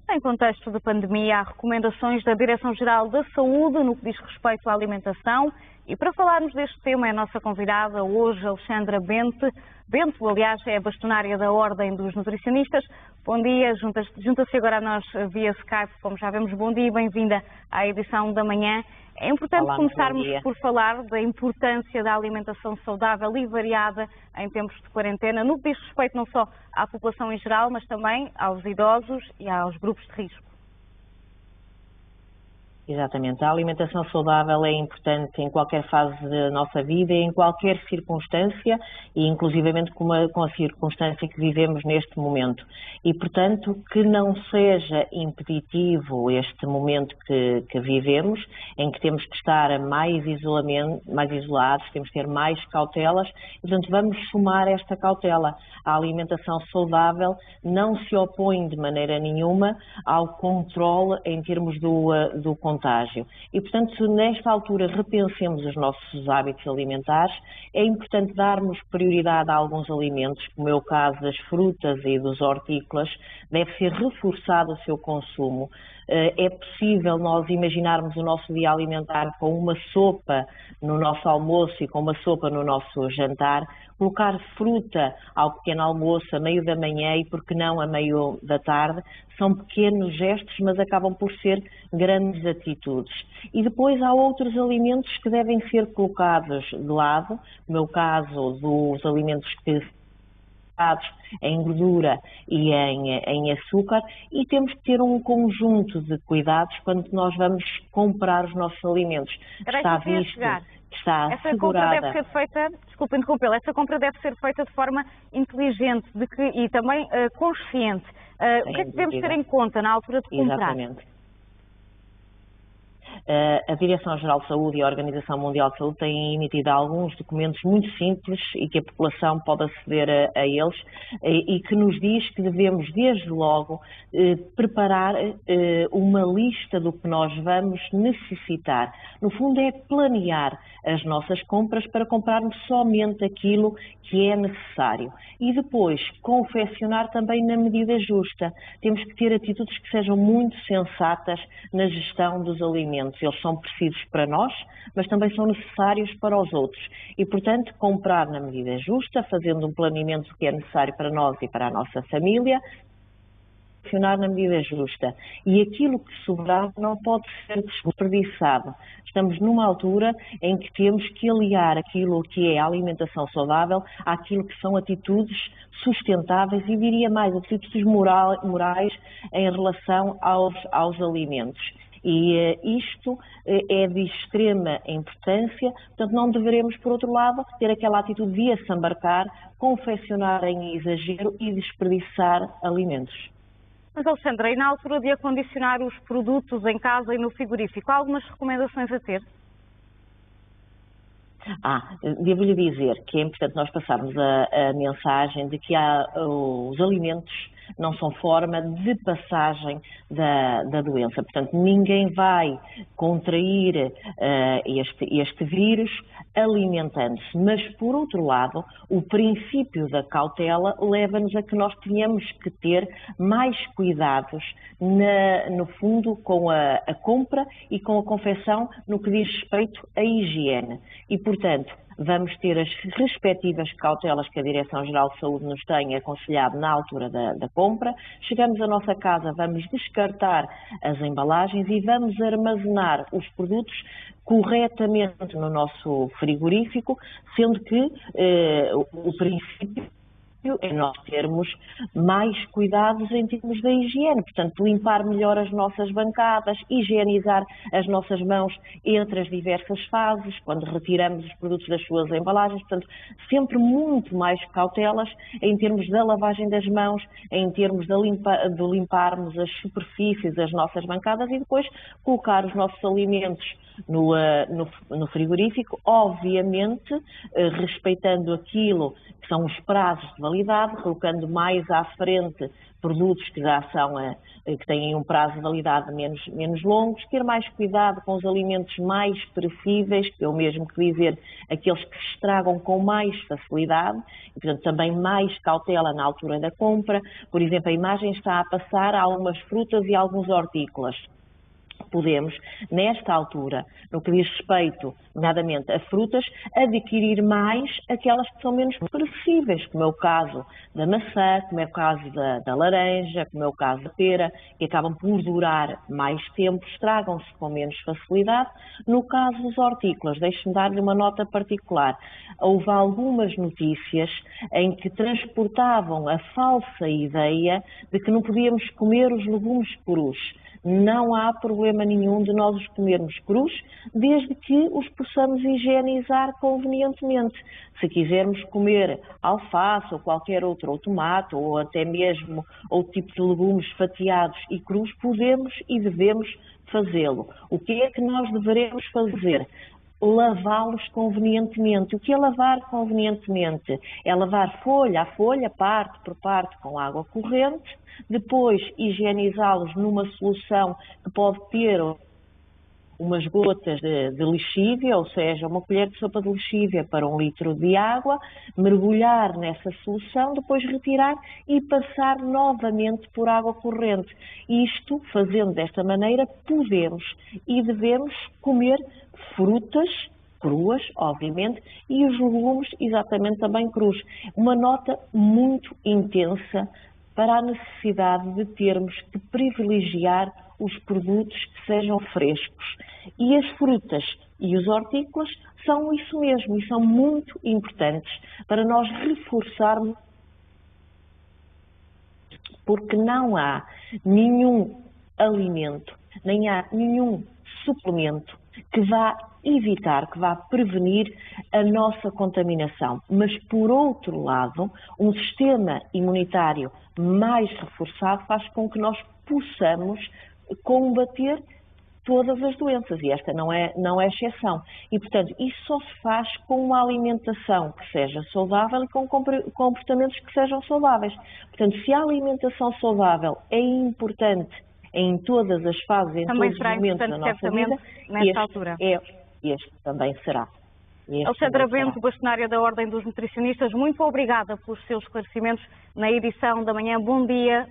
Em contexto de pandemia, há recomendações da Direção-Geral da Saúde no que diz respeito à alimentação. E para falarmos deste tema é a nossa convidada hoje, Alexandra Bento. Bento, aliás, é a bastonária da Ordem dos Nutricionistas. Bom dia, junta-se agora a nós via Skype, como já vemos. Bom dia e bem-vinda à edição da manhã. É importante começarmos por falar da importância da alimentação saudável e variada em tempos de quarentena, no que diz respeito não só à população em geral, mas também aos idosos e aos grupos de risco. Exatamente. A alimentação saudável é importante em qualquer fase da nossa vida, em qualquer circunstância e inclusivamente com a circunstância que vivemos neste momento. E, portanto, que não seja impeditivo este momento que vivemos, em que temos que estar mais isolados, temos que ter mais cautelas, e, portanto, vamos somar esta cautela. A alimentação saudável não se opõe de maneira nenhuma ao controle em termos do contágio. E, portanto, se nesta altura repensemos os nossos hábitos alimentares, é importante darmos prioridade a alguns alimentos, como é o caso das frutas e dos hortícolas, deve ser reforçado o seu consumo. É possível nós imaginarmos o nosso dia alimentar com uma sopa no nosso almoço e com uma sopa no nosso jantar, colocar fruta ao pequeno almoço, a meio da manhã e, por que não, a meio da tarde, são pequenos gestos, mas acabam por ser grandes atitudes. E depois há outros alimentos que devem ser colocados de lado, no meu caso, dos alimentos que em gordura e em açúcar, e temos que ter um conjunto de cuidados quando nós vamos comprar os nossos alimentos. Está visto, está assegurada. Essa compra deve ser feita, desculpe interrompê-la, essa compra deve ser feita de forma inteligente e também consciente. O que é que devemos ter em conta na altura de comprar? Exatamente. A Direção-Geral de Saúde e a Organização Mundial de Saúde têm emitido alguns documentos muito simples e que a população pode aceder a eles e que nos diz que devemos, desde logo, preparar uma lista do que nós vamos necessitar. No fundo, é planear as nossas compras para comprarmos somente aquilo que é necessário. E depois, confeccionar também na medida justa. Temos que ter atitudes que sejam muito sensatas na gestão dos alimentos. Eles são precisos para nós, mas também são necessários para os outros. E, portanto, comprar na medida justa, fazendo um planeamento do que é necessário para nós e para a nossa família, funcionar na medida justa. E aquilo que sobrar não pode ser desperdiçado. Estamos numa altura em que temos que aliar aquilo que é a alimentação saudável àquilo que são atitudes sustentáveis e, diria mais, atitudes morais em relação aos alimentos. E isto é de extrema importância, portanto não deveremos, por outro lado, ter aquela atitude de assambarcar, confeccionar em exagero e desperdiçar alimentos. Mas, Alexandra, e na altura de acondicionar os produtos em casa e no frigorífico, há algumas recomendações a ter? Devo-lhe dizer que é importante nós passarmos a mensagem de que os alimentos não são forma de passagem da doença. Portanto, ninguém vai contrair este vírus alimentando-se. Mas, por outro lado, o princípio da cautela leva-nos a que nós tenhamos que ter mais cuidados, no fundo, com a compra e com a confecção no que diz respeito à higiene. E, portanto, vamos ter as respectivas cautelas que a Direção-Geral de Saúde nos tem aconselhado na altura da compra. Chegamos à nossa casa, vamos descartar as embalagens e vamos armazenar os produtos corretamente no nosso frigorífico, sendo que o princípio é nós termos mais cuidados em termos da higiene, portanto, limpar melhor as nossas bancadas, higienizar as nossas mãos entre as diversas fases, quando retiramos os produtos das suas embalagens, portanto, sempre muito mais cautelas em termos da lavagem das mãos, em termos de limparmos as superfícies das nossas bancadas e depois colocar os nossos alimentos no frigorífico, obviamente respeitando aquilo que são os prazos de validade validade, colocando mais à frente produtos que já são, que têm um prazo de validade menos longos, ter mais cuidado com os alimentos mais perecíveis, que é o mesmo que dizer aqueles que se estragam com mais facilidade, e portanto também mais cautela na altura da compra. Por exemplo, a imagem está a passar algumas frutas e alguns hortícolas. Podemos, nesta altura, no que diz respeito, nomeadamente a frutas, adquirir mais aquelas que são menos perecíveis, como é o caso da maçã, como é o caso da laranja, como é o caso da pera, que acabam por durar mais tempo, estragam-se com menos facilidade. No caso dos hortícolas, deixe-me dar-lhe uma nota particular. Houve algumas notícias em que transportavam a falsa ideia de que não podíamos comer os legumes crus. Não há problema nenhum de nós os comermos crus, desde que os possamos higienizar convenientemente. Se quisermos comer alface ou qualquer outro, ou tomate, ou até mesmo outro tipo de legumes fatiados e crus, podemos e devemos fazê-lo. O que é que nós deveremos fazer? Lavá-los convenientemente. O que é lavar convenientemente? É lavar folha a folha, parte por parte, com água corrente, depois higienizá-los numa solução que pode ter umas gotas de lexívia, ou seja, uma colher de sopa de lexívia para 1 litro de água, mergulhar nessa solução, depois retirar e passar novamente por água corrente. Isto, fazendo desta maneira, podemos e devemos comer frutas cruas, obviamente, e os legumes exatamente também crus. Uma nota muito intensa para a necessidade de termos que privilegiar os produtos que sejam frescos. E as frutas e os hortícolas são isso mesmo e são muito importantes para nós reforçarmos, porque não há nenhum alimento, nem há nenhum suplemento que vá evitar, que vá prevenir a nossa contaminação. Mas, por outro lado, um sistema imunitário mais reforçado faz com que nós possamos combater todas as doenças, e esta não é exceção. E, portanto, isso só se faz com uma alimentação que seja saudável e com comportamentos que sejam saudáveis. Portanto, se a alimentação saudável é importante em todas as fases, em todos os momentos da nossa vida, este também será. Alexandra Bento, bastonária da Ordem dos Nutricionistas, muito obrigada pelos seus esclarecimentos na edição da manhã. Bom dia.